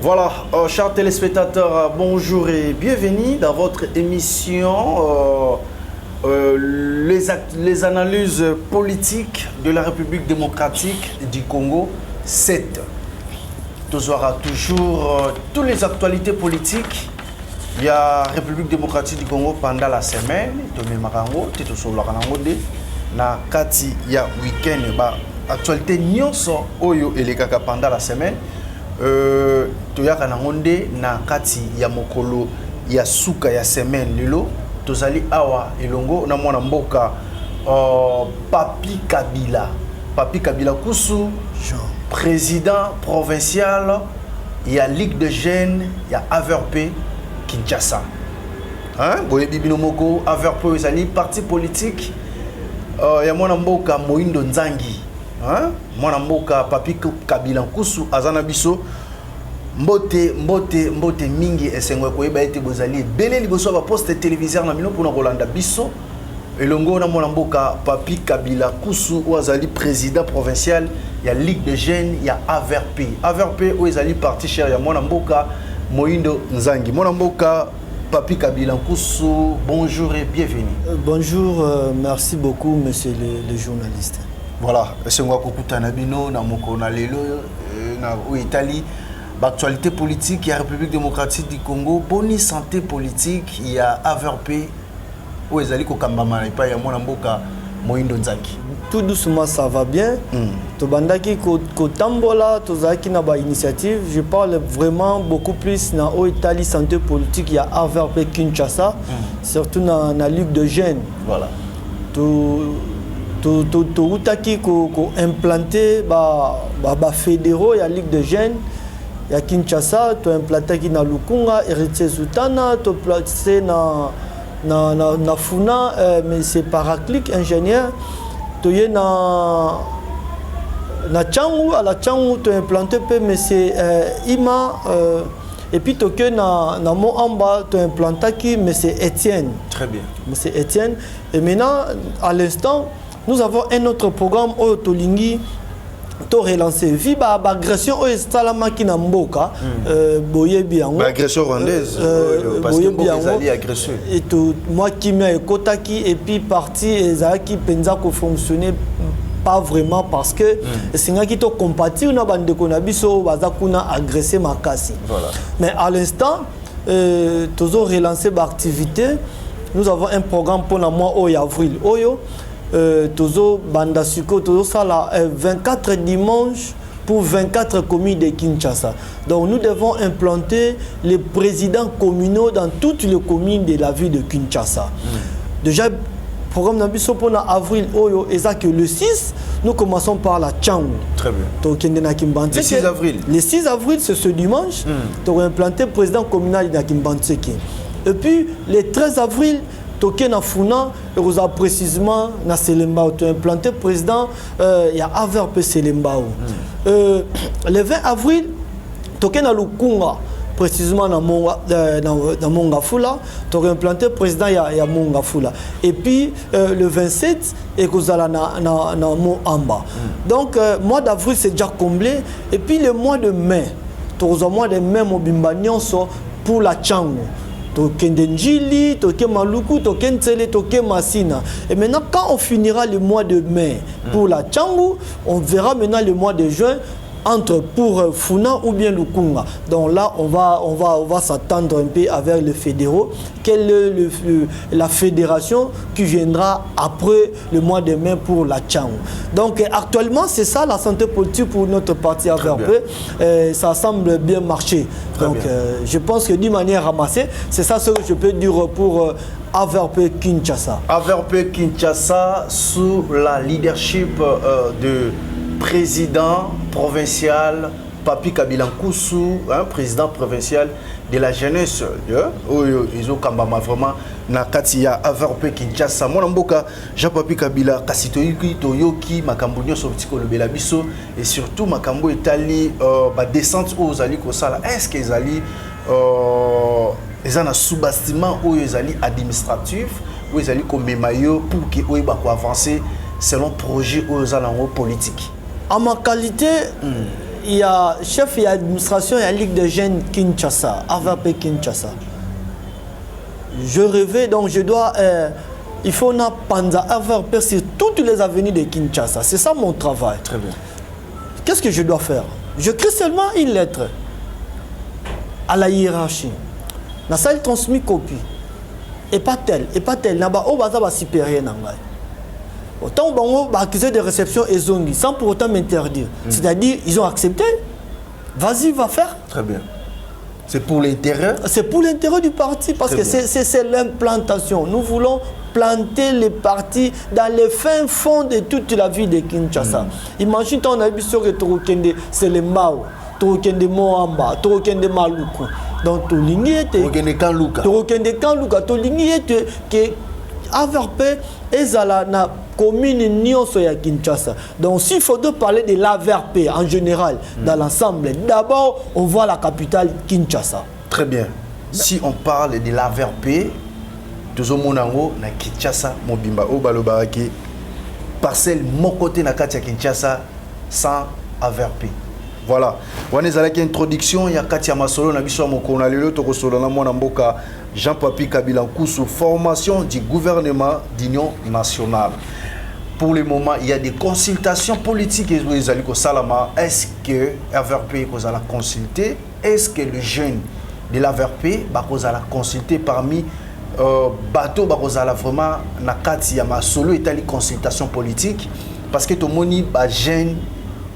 Voilà, chers téléspectateurs, bonjour et bienvenue dans votre émission les analyses politiques de la République démocratique du Congo 7. Nous aura toujours toutes les actualités politiques. Il y a la République démocratique du Congo pendant la semaine. Na kati ya week-end ba actualité nyonso oyo elekaka pendant la semaine. Toyaka na ngonde na kati ya mokolo ya suka ya semaine lelo tozali awa elongo na mwana mboka Papi Kabila Kusu, président provincial ya Ligue de Jeunes ya AVRP Kinshasa. Hein boye bibino moko AVRP ezali parti politique ya mwana mboka Moindo Nzangi. Hein mwana mboka Papi Kabila Kusu azana biso mbote mingi esengwe koyeba ete bozali bele liboso ba poste téléviseur na mino pona kolanda biso elongo na mwana mboka Papi Kabila Kusu wazali président provincial ya Ligue de Jeunes ya AVRP o ezali parti cher ya mwana mboka Moindo Nzangi. Mwana mboka Papi Kabila Kusu, bonjour et bienvenue. Bonjour, merci beaucoup monsieur le journaliste. Voilà, esengwa kokutana bino na moko na lelo na Italie. L'actualité politique, il y a la République démocratique du Congo, bonne santé politique, il y a AVRP, où il y a Moindo Nzangi. Tout doucement, ça va bien. Tobandaki Kotambola, Tozaki na ba initiative. Je parle vraiment beaucoup plus dans l'Italie santé politique, il y a AVRP Kinshasa, surtout dans la Ligue de Jeunes. Voilà. Utaki ko implanté ba fédéraux, il y a Ligue de Jeunes. Ya Kinshasa, tu as implanté qui na Lukunga, héritier Zoutana, tu as placé na Funa, mais c'est paraclique, ingénieur. Tu es na Tchangou, à la Tchangou, tu as implanté, mais c'est Ima, et puis tu es na Moamba, tu as implanté qui, mais c'est Étienne. Très bien. Mais c'est Étienne. Et maintenant, à l'instant, nous avons un autre programme, Oyotolingi. To relancer viva agression au salama ki na mboka boyebi yango agression rwandaise parce que beaucoup ezali agresseur et tout moi qui m'a ekotaki et puis parti ezaki penza ko fonctionner pas vraiment parce que singa ki to compatir na bande ko na biso bazakuna agresser makasi. Voilà. Mais à l'instant tozo relancer ba activité. Nous avons un programme pour le mois avril oyo Tozo Bandasuko, Tozo Sala 24 dimanches pour 24 communes de Kinshasa. Donc nous devons implanter les présidents communaux dans toutes les communes de la ville de Kinshasa. Déjà, le programme Nabiso pour avril, le 6, nous commençons par la Tchangou. Très bien. Donc, le 6 avril. Le 6 avril, c'est ce dimanche. Nous avons implanté le président communal de Kimbantseki. Et puis, le 13 avril, Toké na Funa, et précisément na Selembao, tu as implanté président, il y a AVRP Selembao. Le 20 avril, Toké na Lukunga, précisément na Mongafula, tu as implanté président, il y a Mongafula. Et puis le 27, et Kozala na Moamba. Donc, mois d'avril, c'est déjà comblé. Et puis le mois de mai, tu as mois de mai, Mobimbanyon pour la Tchangou. Token Denjili, Token Maluku, Token Tsele, Token Massina. Et maintenant, quand on finira le mois de mai pour la Tchangou, on verra maintenant le mois de juin entre pour Funa ou bien Lukunga. Donc là, on va s'attendre un peu avec les fédéraux. Quelle est la fédération qui viendra après le mois de mai pour la Tchangou. Donc actuellement, c'est ça la santé politique pour notre parti AVRP. Ça semble bien marcher. Donc je pense que d'une manière ramassée, c'est ça ce que je peux dire pour AVRP Kinshasa. AVRP Kinshasa sous la leadership de président provincial Papi Kabila Kusu, président provincial de la jeunesse. Ils ont vraiment na katia AVRP Kinshasa. Mon mboka Jean Papi Kabila kasitoyiki toyoki makambo nyoso bitiko le belabiso et surtout makambo etali ba descente aux ali ko sala. Est-ce que les ali ils ont un sous-bastiment ou ils ali administratif ou ils ali comme maillot pour que eux avancer selon projet aux alango politique. À ma qualité il y a chef et administration, il y a Ligue de jeunes Kinshasa, AVP Kinshasa. Je rêvais, donc je dois... il faut na panza AVP sur toutes les avenues de Kinshasa. C'est ça mon travail. Très bien. Qu'est-ce que je dois faire? Je crée seulement une lettre à la hiérarchie. Na salle transmis copie. Et pas tel. Naba o baza ba supérieur nangai. Autant bon accusé de réception et zongi sans pour autant m'interdire. C'est-à-dire ils ont accepté. Vas-y, va faire. Très bien. C'est pour l'intérêt. C'est pour l'intérêt du parti parce que c'est l'implantation. Nous voulons planter les partis dans les fins fonds de toute la ville de Kinshasa. Imagine ton habit sur le Torokende, c'est le Mao, Torokende Moamba, Torokende Maluku. Donc Tolingi était Torokende Kanluka, Tolingi était que AVRP et na commune nyonso ya Kinshasa. Donc s'il faut parler de l'AVRP en général dans l'ensemble, d'abord on voit la capitale Kinshasa. Très bien. Si on parle de l'AVRP, Tozo Monango na Kinshasa mobimba o balobaraki parcelle mon côté na katia Kinshasa sans AVRP. Voilà. On est avec introduction ya katia masolo na biso mokona lelo to solo na mona mboka Jean-Papi Kabila Koussou, formation du gouvernement d'union nationale. Pour le moment, il y a des consultations politiques et salama. Est-ce que AVRP vous a consulté? Est-ce que le jeune de l'AVRP vous a consulté parmi bateau bakozala vraiment na kati ya masolo etali consultation politique parce que tout moni ba jeune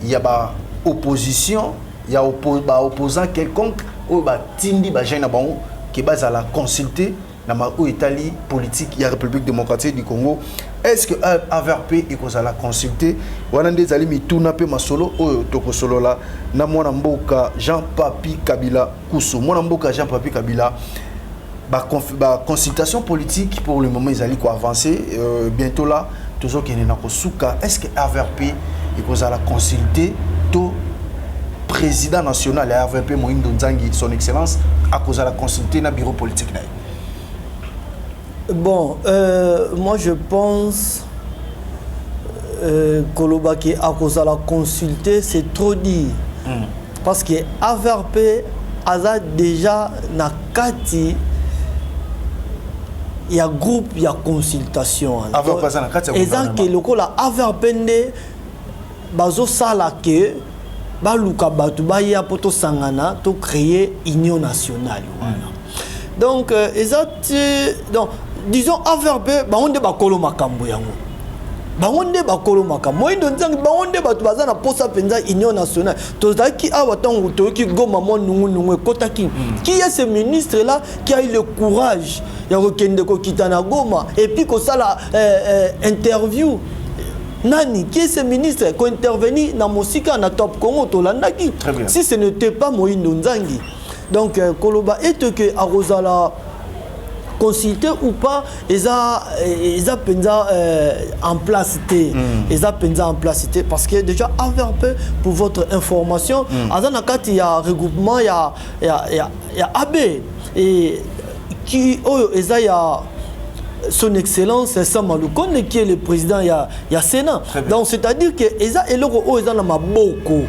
il y a ba opposition il y a opposant quelconque ou ba tindi ba jeune na bango qui bazala consulter na ma ou etali politique il y a République démocratique du Congo. Est-ce que AVRP ekozala consulter wana ndezali mituna pe masolo oyo toko solo la na mwana mboka Jean-Papi Kabila Koussou mwana mboka Jean-Papi Kabila. Consultation politique pour le moment ils allaient avancer bientôt là toujours qu'il y a souka. Est-ce que AVRP il la consulter tout président national AVRP Moïndo Nzangi son excellence à cause de la consulter dans bureau politique là? Bon moi je pense Kolobaki à cause de la consulter c'est trop dit parce que AVRP a déjà na kati il y a groupe, il y a consultation. Exemple que le coup la AVRPND bazo sala que baluka batu baya poto sangana to créer union nationale. Donc donc disons AVRP ba onde ba kolo makambo yango. Ba onde ba kolo makambo. Moi ndonzangi ba onde batu bazana posa penza union nationale. Tozaki awatango toki goma mo nungu kotaki. Qui est ce ministre là qui a eu le courage ya kokende ko kitana Goma et puis ko sala interview nani qui est ce ministre ko intervenir na musika na Top Congo to landaki si ce n'était pas Moïndo Nzangi. Donc Koloba est que Arozala consulter ou pas ils a penza en place parce que déjà AVRP pour votre information azana kati ya regroupement ya AB et qui ya son excellence Samalou Konde qui est le président il y a Sénat. Donc c'est-à-dire que eza eloko o eza na maboko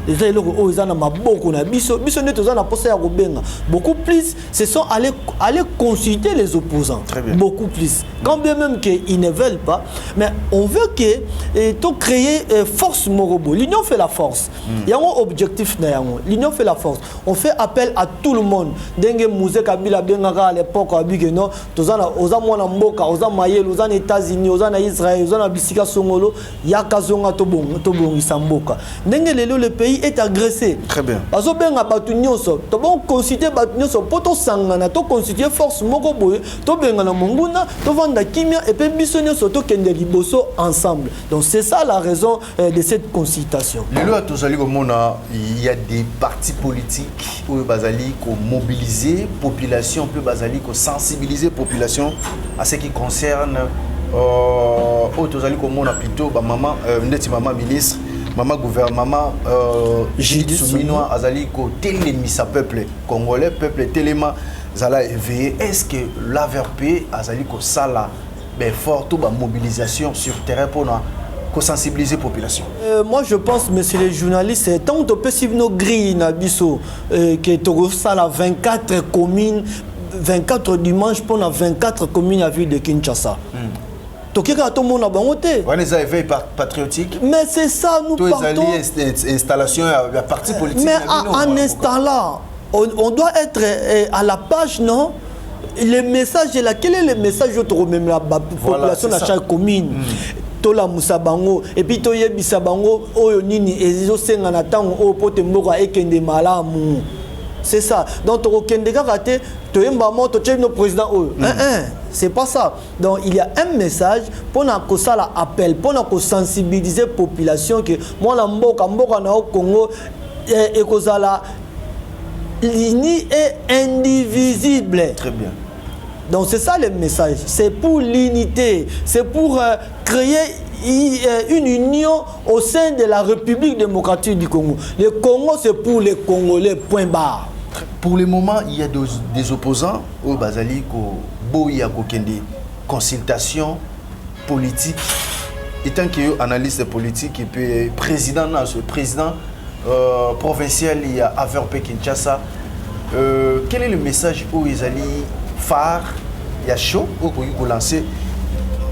eza eloko o eza na maboko na biso ne toza na posa ya kobenga beaucoup plus ce sont aller consulter les opposants beaucoup plus quand bien même que ils ne veulent pas mais on veut que to créer force morobo l'union fait la force il y a un objectif na yango l'union fait la force on fait appel à tout le monde ndenge Mouzé Kabila bengaka à l'époque abigeno toza na oza mwana mboka oza mayelo oza na États-Unis oza na Israël oza na bisika songolo yakazonga tobongisa mboka ndenge lelo le pays est agressé très bien bazo benga batu nyonso to bon consulter batu nyonso poto sangana to consulter force moko boye to benga na monguna to vanda kimia et puis biso nyonso to kende liboso ensemble. Donc c'est ça la raison de cette consultation. Lelo tozali komona il y a des partis politiques où bazali ko mobiliser population peu bazali ko sensibiliser population à ce qui concerne Tozali Komona plutôt maman maman ministre maman gouvernement Judith Souminois Azali ko télémisa peuple congolais peuple téléma zala éveillé. Est-ce que l'AVRP Azali ko sala forte mobilisation sur terrain pour sensibiliser la population. Moi, je pense, monsieur les journalistes, tant que possible, nos grilles, que tu as 24 communes, 24 dimanches pour 24 communes à ville de Kinshasa. Tout le monde a bonté. On a des éveils patriotiques. Mais c'est ça, nous partons. Installation à parti politique. Mais en installant, on doit être à la page, non? Le message est là. Quel est le message de la population de chaque commune? Tola musabango et puis toye bisabango oyo nini ezo senga na tango o pote mboka ekende malamu. C'est ça. Donc tokende kaka te toyemba moto tche no président oyo. C'est pas ça. Donc il y a un message pour na ko sala appel pour na ko sensibiliser la population que moi la mboka na au Congo et kozala l'uni est indivisible. Très bien. Donc c'est ça le message, c'est pour l'unité, c'est pour créer une union au sein de la République démocratique du Congo. Le Congo c'est pour les Congolais, point barre. Pour le moment, il y a des opposants au Bazali, Boya Kokende, consultation politique, étant que analyste politique et puis président provincial, il y a Averpe Kinshasa. Quel est le message où ils allaient phare, il y a chaud, où ils lancer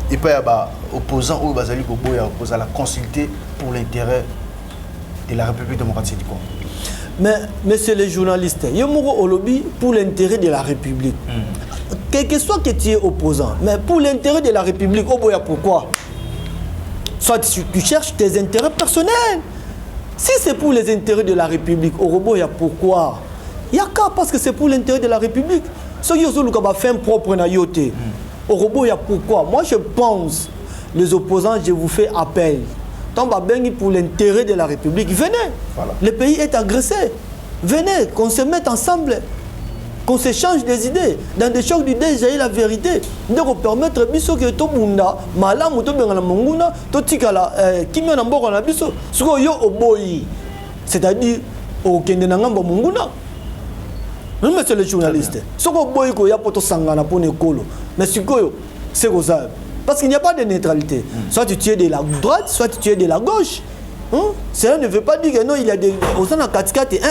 et puis il y a opposants où Bazali Koboya à la consulter pour l'intérêt de la République démocratique du Congo. Mais monsieur les journalistes, il y a au lobby pour l'intérêt de la République. Quel que soit que tu es opposant, mais pour l'intérêt de la République, pourquoi? Soit tu cherches tes intérêts personnels. Si c'est pour les intérêts de la République, pourquoi? Il y a qu'à parce que c'est pour l'intérêt de la République. Ce qui est fait propre na yote. Pourquoi? Moi je pense, les opposants, je vous fais appel. Tant pour l'intérêt de la République, venez. Voilà. Le pays est agressé. Venez, qu'on se mette ensemble, qu'on s'échange des idées. Dans des chocs d'idées, j'ai la vérité. Nous permettre biso que tout le monde, malam ou tout le monde, tout tikala, qui m'a n'importe quoi biso, ce que yo oboyi, c'est-à-dire au Kendenangamba munguna. Nous monsieur le journaliste, ce que oboyi ko ya poto sangana pour nekolo, mais ce que c'est ça. Parce qu'il n'y a pas de neutralité. Soit tu es de la droite, soit tu es de la gauche. Cela ne veut pas dire que non, il y a des aux à 4 et 1-1.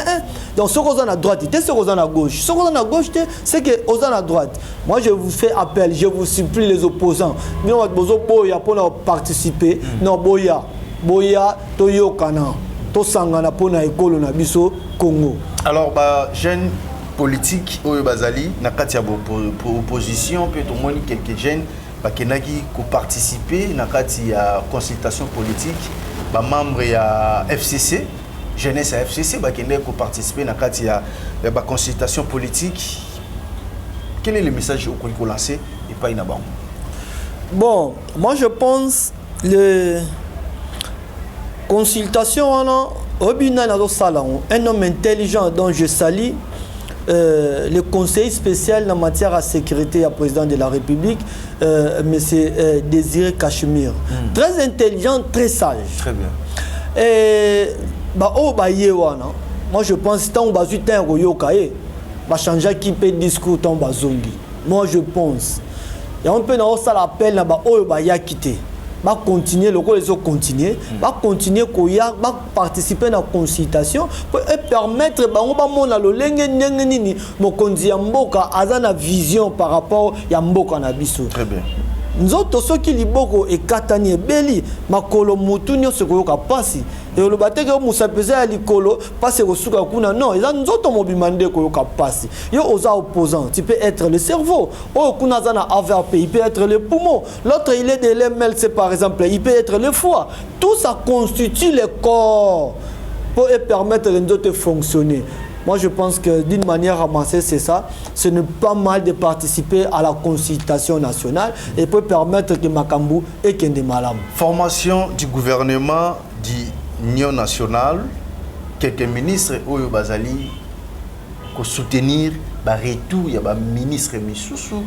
Donc, ceux qui sont à droite, c'est ceux qui sont à gauche. Ceux qui sont à gauche, c'est que aux à droite. Moi, je vous fais appel, je vous supplie les opposants. Nous avons besoin pour participer. Non, boya, toyo kana, to sangana pour na école na biso Congo. Alors, jeunes politiques au Bazali, na katia pour opposition, peut au moins quelques jeunes. Qui ont participé à la consultation politique, les membres de FCC, jeunesse à FCC, qui ont participé à la consultation politique. Quel est le message que vous lancez et pas une Bon, moi je pense que la consultation, un homme intelligent dont je salue, le conseiller spécial en matière de sécurité à président de la République, M. Désiré Cachemire. Très intelligent, très sage. Très bien. Et moi je pense que tant que va changer qui peut discours tant bazongi. Moi je pense. Et on peut dans ça l'appel là quitter. Va continuer, le les autres continuer, va continuer va participer à la consultation pour permettre à l'olenge mokonzi ya mboka azana vision par rapport à mboka na biso. Très bien. Nous autres ceux qui liboko et katani beli makolo mutu nyose koyoka pasi et le bateke musa pesa ya likolo pasi kosuka kuna non ils nous autres mobimande koyoka pasi yo oza opposant tu peux être le cerveau o kuna zana AVP il peut être le poumon l'autre il est de l'MLC par exemple il peut être le foie tout ça constitue le corps pour permettre les autres de fonctionner. Moi, je pense que d'une manière ramassée, c'est ça. Ce n'est pas mal de participer à la consultation nationale et peut permettre que Makambu et Kende Malam. Formation du gouvernement d'Union nationale, quelques ministres Oyo Bazali, pour soutenir le retour, il y a un ministre Missoussou,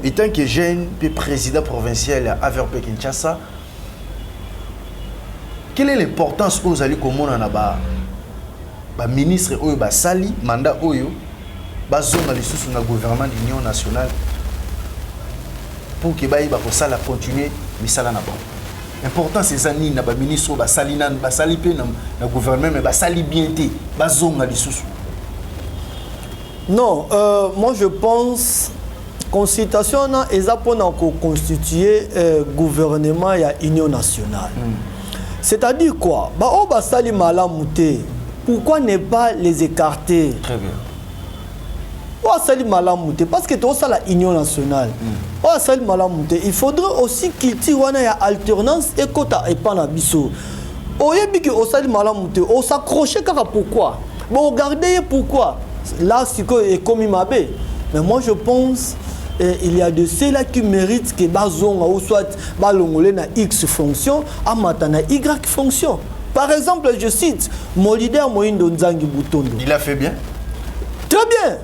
étant que jeune, président provincial à Averpe Kinshasa. Quelle est l'importance aux alliés communs en Aba? Ministre Oyo Basali, mandat Oyo, bazonga lisusu na gouvernement d'Union nationale pour que ça la continuer misala na bon. important c'est ça ni na ba ministre ba salina ba salipe na gouvernement mais ba sali bien té ba zonga lisusu. Non, moi je pense consultation est pour constituer gouvernement et union nationale. C'est-à-dire quoi? Bah oh bah sali malamouté. Pourquoi ne pas les écarter? Très bien. Oh sali malamouté parce que tout ça la union nationale. Oh sali malamouté. Il faudrait aussi qu'il y ait une alternance et quota et pas na biso. Oh yebi que oh sali malamouté. Oh s'accrocher car pourquoi? Bon regardez pourquoi. Là c'est que comme il m'appelle. Mais moi je pense il y a de ceux-là qui méritent que bazonga ou soit balongolé na X fonction, à matana Y fonction. Par exemple, je cite mon leader Moïndo Nzangi Boutondo. Il a fait bien. Très bien.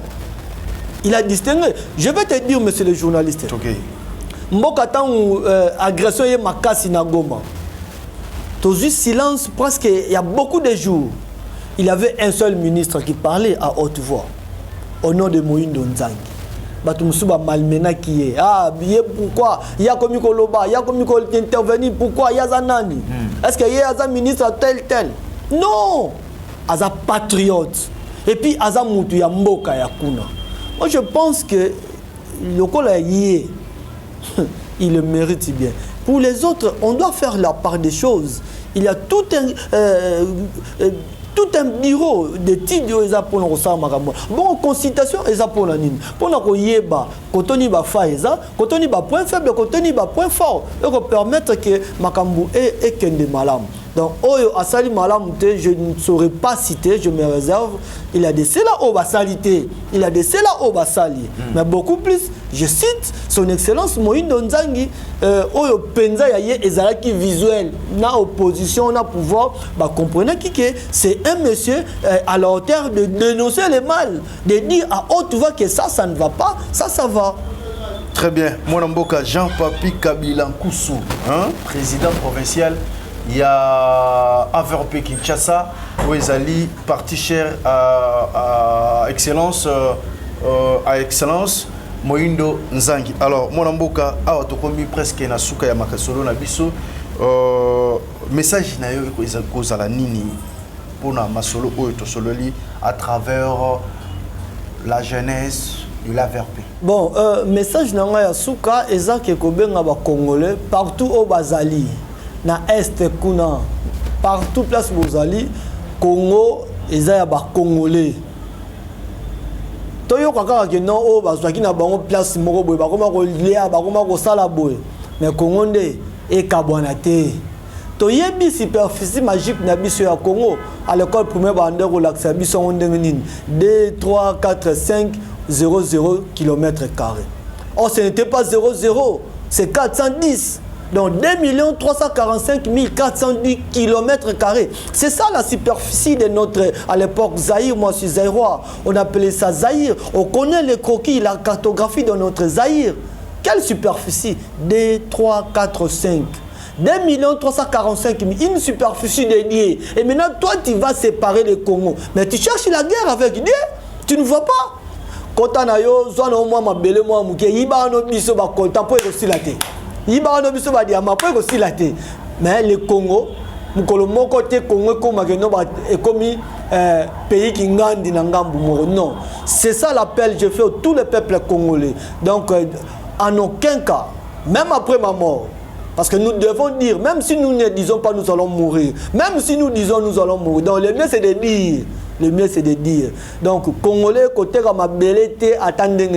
Il a distingué. Je vais te dire, monsieur le journaliste. Ok. Mbokatan agression et makasi na Goma. Tout silence presque il y a beaucoup de jours. Il y avait un seul ministre qui parlait à haute voix au nom de Moïndo Nzangi. Batumsuba malmena qui est pourquoi il y a comme Koloba il y a comme intervenir pourquoi il y a Zanani est-ce qu'il y a un ministre tel non aza patriote et puis aza mutu ya mboka ya kuna. Moi je pense que le kola yé il le mérite bien. Pour les autres on doit faire la part des choses. Il y a tout un bureau de titres pour nous bon consultation pour la nine pour nous yeba kotoni ba faeza kotoni ba point faible kotoni ba point fort et permettre que makambu et kende malam. Donc oyo asali malam je ne saurais pas citer, je me réserve. Il a des cela au basalité, il a des cela au basali, mais beaucoup plus. Je cite son excellence Moïndo Nzangi oyo penza ya ye ezalaki visuel na opposition na pouvoir ba comprenez qui que c'est un monsieur à la hauteur de dénoncer le mal, de dire à haute voix que ça ne va pas, ça va. Très bien. Mon mboka Jean-Papi Kabila Nkoussou, président provincial. Il y a Averpe Kinshasa, où ils allaient parti cher à excellence, Moïndo Nzangi. Alors, mon amboka a autocomi presque na suka ya makasolo na biso. Message na yo ko la nini pour na masolo o to sololi à travers la jeunesse de l'Averpe. Bon, message na ya suka eza ke ko benga ba congolais partout au bazali. Na est kuna partout place bozali Congo eza ya ba congolais toyo kaka ke non o bazwaki na bango place moko boye bakoma ko lia bakoma ko sala boye mais Congo nde e kabwana te toyebi superficie magique na biso ya Congo à l'école primaire bande relaxa biso ndenge nini 2 3 4 5 00 km². Or ce n'était pas 00, c'est 410. Donc 2 345 410 km². C'est ça la superficie de notre, à l'époque, Zaïre. Moi je suis zaïrois. On appelait ça Zaïre. On connaît les croquis, la cartographie de notre Zaïre. Quelle superficie? 2, 3, 4, 5. 2 345 000, une superficie dédiée. Et maintenant, toi, tu vas séparer le Congo. Mais tu cherches la guerre avec Dieu. Tu ne vois pas. Quand on a yo, soit on a ma belle moi, mouké, iba no biso ba konta po aussi la té. Iba no biso ba diama po aussi la té. Mais le Congo, mukolo mon côté Congo comme que no ba ekomi pays qui ngandi na ngambu moko. Non, c'est ça l'appel que je fais à tous les peuples congolais. Donc en aucun cas, même après ma mort, parce que nous devons dire, même si nous ne disons pas nous allons mourir, même si nous disons nous allons mourir, donc le mieux c'est de dire. Le mieux c'est de dire. Donc, Congolais, côté comme ma belleté, attendez.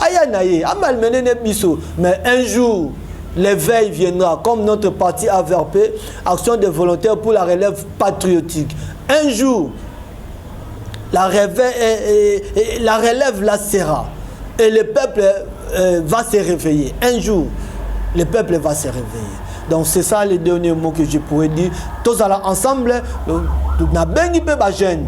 Aya naye, amal menene biso. Mais un jour, l'éveil viendra, comme notre parti AVRP, Action des volontaires pour la relève patriotique. Un jour, la relève la sera. Et le peuple va se réveiller. Un jour, le peuple va se réveiller. Donc c'est ça les derniers mots que je pourrais dire. Tous ensemble, nous avons des jeunes.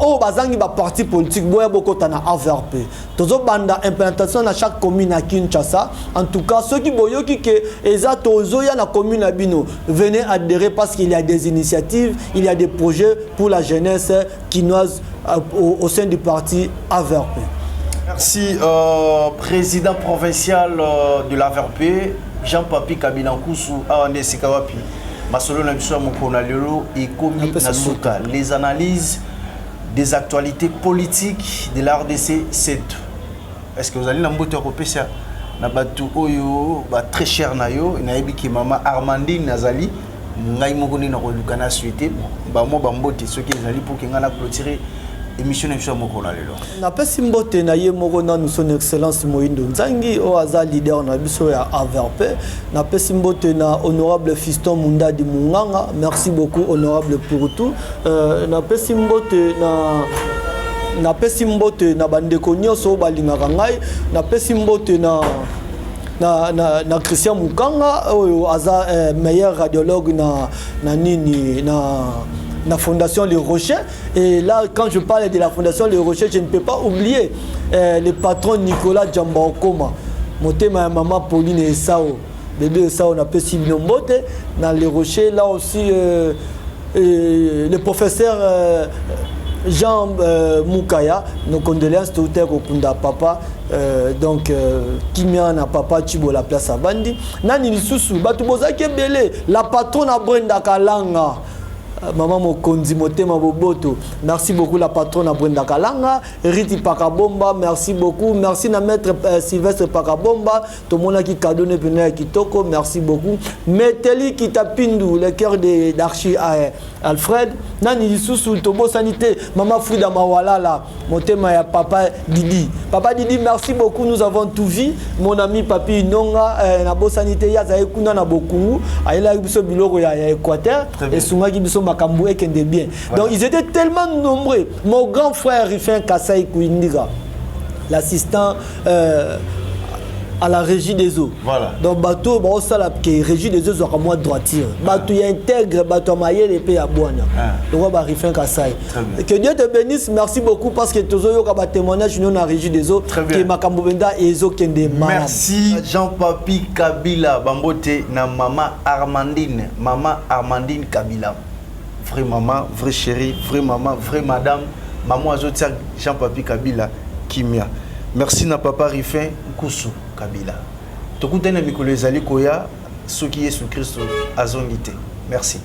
Oh, bazangi ba parti politique, boya boko tana AVRP. Tozo banda implantation dans chaque commune à Kinshasa. En tout cas, ceux qui boyoki que eza tozo ya na commune à Bino, venez adhérer parce qu'il y a des initiatives, il y a des projets pour la jeunesse quinoise au sein du parti AVRP. Merci, président provincial de l'AVRP. Jean-Papi Kabila Nkusu Awande Sikawapi Masolo na biso mokona lelo et komi na suka les analyses des actualités politiques de la RDC c'est est-ce que vous allez n'ambote repérer na batu oyo ba très cher na yo na yebiki mama Armandine Nazali ngai mokoni na koluka na suite ba mo ba mbote ceux qui ezali pour que ngana clôturer émission na biso mokona lelo na pesi mbote na ye mokona nous son excellence Moindo Nzangi o aza leader na biso ya AVRP na pesi mbote na honorable Fiston Mundadi Munganga merci beaucoup honorable pour tout na pesi mbote na pesi mbote na bandeko nyonso balingaka ngai na pesi mbote na Christian Mukanga oyo aza meilleur radiologue na nini na Fondation Les Rochers. Et là, quand je parle de la Fondation Les Rochers, je ne peux pas oublier le patron Nicolas Djambakoma. Motema maman Pauline Essao, bébé Essao n'a pas si bien monté. Dans Les Rochers, là aussi, le professeur Jean Moukaya, nos condoléances tout au Kunda Papa. Donc, Kimia na papa Chibo la place à Bandi. Nani Lisusu, Batuboza Kebele, la patronne à Brenda Kalanga. Maman Mokonzi Motema Boboto, merci beaucoup la patronne à Brenda Kalanga, Riti Pakabomba, merci beaucoup, merci na maître Sylvestre Pakabomba, tout le monde qui cadeau ne venait Kitoko, merci beaucoup. Meteli Kitapindu, le cœur d'Archi Alfred, Nani Lisusu, Tobo Sanité, Maman Frida Mawalala, Motema ya Papa Didi. Papa Didi, merci beaucoup, nous avons tout vu. Mon ami Papi Nonga, Nabo Sanité, Yazae Kuna Nabokungu, Aïla Ibiso Biloro ya Équateur, et Soumagi Biso Makambu et Kende bien. Donc ils étaient tellement nombreux. Mon grand frère Rifin Kassai Kouindiga, l'assistant à la régie des eaux. Voilà. Donc bateau bon ça la régie des eaux à moi droiture. Bateau y intègre bateau maillé les pays à Boana. Donc on Rifin Kassai. Que Dieu te bénisse, merci beaucoup parce que tous yo ka témoignage nous na régie des eaux que Makambu Benda et eaux Kende. Merci Jean-Papi Kabila Bambote na maman Armandine Kabila. Vraie maman, vraie chérie, vraie maman, vraie madame, maman Azotia Jean-Papi Kabila Kimia. Merci na papa Rifin Nkusu Kabila. Tokutene mikolo ezali koya soki Yesu Kristo azongite. Merci.